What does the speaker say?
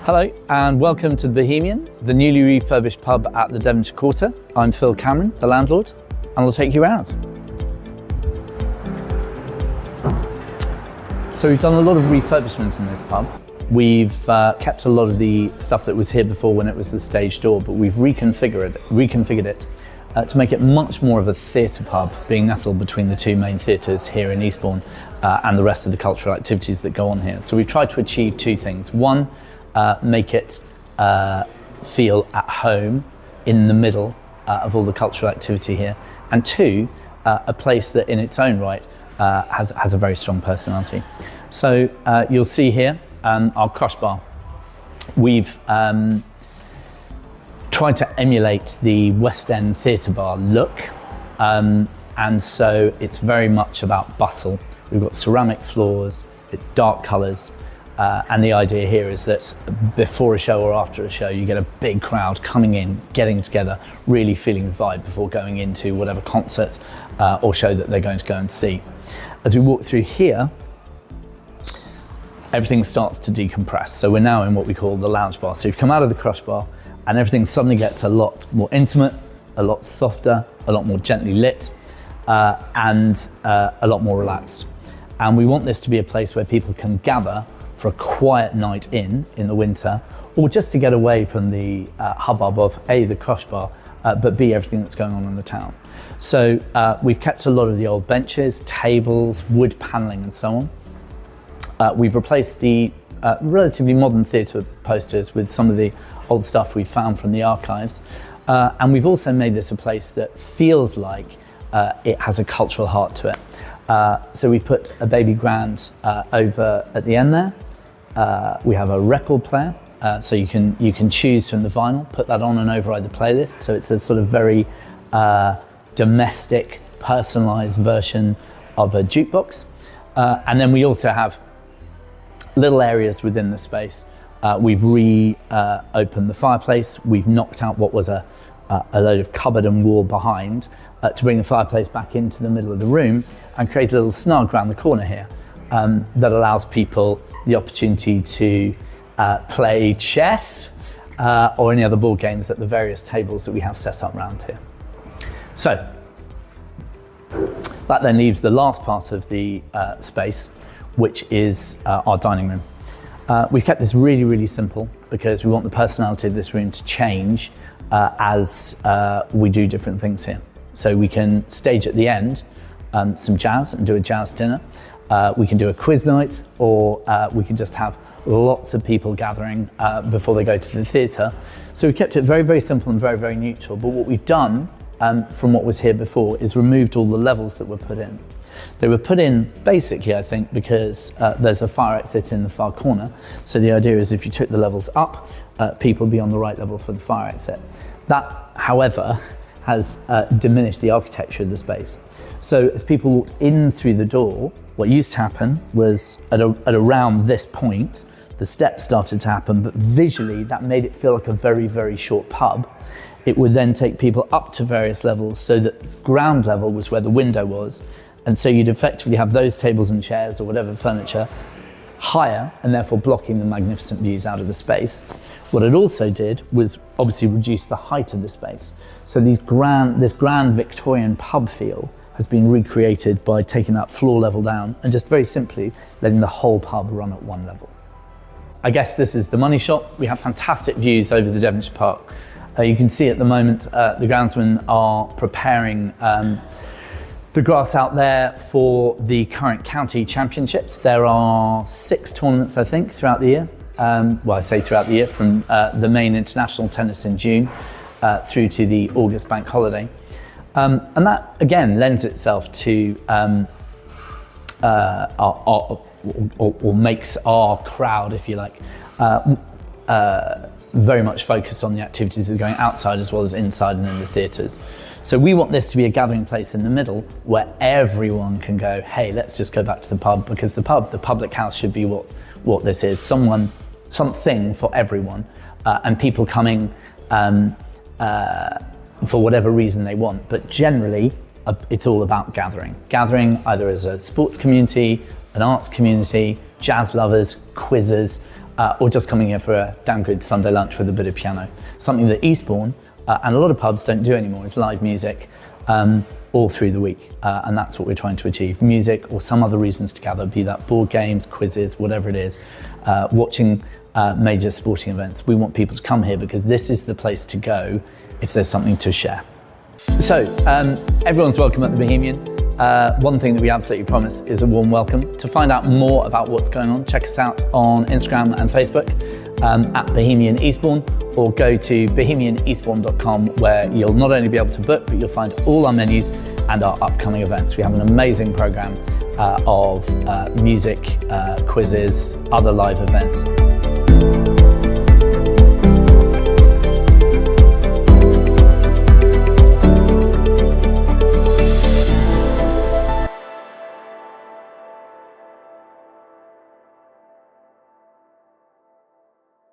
Hello and welcome to the Bohemian, the newly refurbished pub at the Devonshire Quarter. I'm Phil Cameron, the landlord, and we'll take you around. So we've done a lot of refurbishment in this pub. We've kept a lot of the stuff that was here before when it was the stage door, but we've reconfigured it to make it much more of a theatre pub, being nestled between the two main theatres here in Eastbourne and the rest of the cultural activities that go on here. So we've tried to achieve two things. One, make it feel at home in the middle of all the cultural activity here, and two, a place that in its own right has a very strong personality. So you'll see here our crush bar. We've tried to emulate the West End theatre bar look, and so it's very much about bustle. We've got ceramic floors, dark colours, and the idea here is that before a show or after a show, you get a big crowd coming in, getting together, really feeling the vibe before going into whatever concert or show that they're going to go and see. As we walk through here, everything starts to decompress. So we're now in what we call the lounge bar. So you've come out of the crush bar and everything suddenly gets a lot more intimate, a lot softer, a lot more gently lit, and a lot more relaxed. And we want this to be a place where people can gather for a quiet night in the winter, or just to get away from the hubbub of A, the crush bar, but B, everything that's going on in the town. So we've kept a lot of the old benches, tables, wood panelling and so on. We've replaced the relatively modern theatre posters with some of the old stuff we found from the archives. And we've also made this a place that feels like it has a cultural heart to it. So we put a baby grand over at the end there. We have a record player, so you can choose from the vinyl, put that on and override the playlist. So it's a sort of very domestic, personalised version of a jukebox. And then we also have little areas within the space. We've opened the fireplace. We've knocked out what was a load of cupboard and wall behind to bring the fireplace back into the middle of the room and create a little snug around the corner here that allows people the opportunity to play chess or any other board games at the various tables that we have set up around here. So that then leaves the last part of the space, which is our dining room. We've kept this really, really simple because we want the personality of this room to change as we do different things here. So we can stage at the end some jazz and do a jazz dinner. We can do a quiz night, or we can just have lots of people gathering before they go to the theatre. So we kept it very, very simple and very, very neutral. But what we've done from what was here before is removed all the levels that were put in. They were put in basically, I think, because there's a fire exit in the far corner. So the idea is if you took the levels up, people would be on the right level for the fire exit. That, however, has diminished the architecture of the space. So as people walked in through the door, what used to happen was at around this point, the steps started to happen, but visually that made it feel like a very, very short pub. It would then take people up to various levels so that ground level was where the window was. And so you'd effectively have those tables and chairs or whatever furniture higher and therefore blocking the magnificent views out of the space. What it also did was obviously reduce the height of the space. So this grand Victorian pub feel has been recreated by taking that floor level down and just very simply letting the whole pub run at one level. I guess this is the money shot. We have fantastic views over the Devonshire Park. You can see at the moment the groundsmen are preparing the grass out there for the current county championships. There are 6 tournaments, I think, throughout the year. Well, I say throughout the year, from the main international tennis in June through to the August bank holiday. And that, again, lends itself to, or makes our crowd, if you like, very much focused on the activities that are going outside as well as inside and in the theatres. So we want this to be a gathering place in the middle where everyone can go, hey, let's just go back to the pub, because the public house should be what this is, something for everyone, and people coming for whatever reason they want. But generally, it's all about gathering either as a sports community, an arts community, jazz lovers, quizzes, or just coming here for a damn good Sunday lunch with a bit of piano. Something that Eastbourne and a lot of pubs don't do anymore is live music all through the week, and that's what we're trying to achieve. Music or some other reasons to gather, be that board games, quizzes, whatever it is, watching major sporting events. We want people to come here because this is the place to go if there's something to share. So everyone's welcome at the Bohemian. One thing that we absolutely promise is a warm welcome. To find out more about what's going on, check us out on Instagram and Facebook at Bohemian Eastbourne, or go to bohemianeastbourne.com, where you'll not only be able to book, but you'll find all our menus and our upcoming events. We have an amazing programme of music, quizzes, other live events.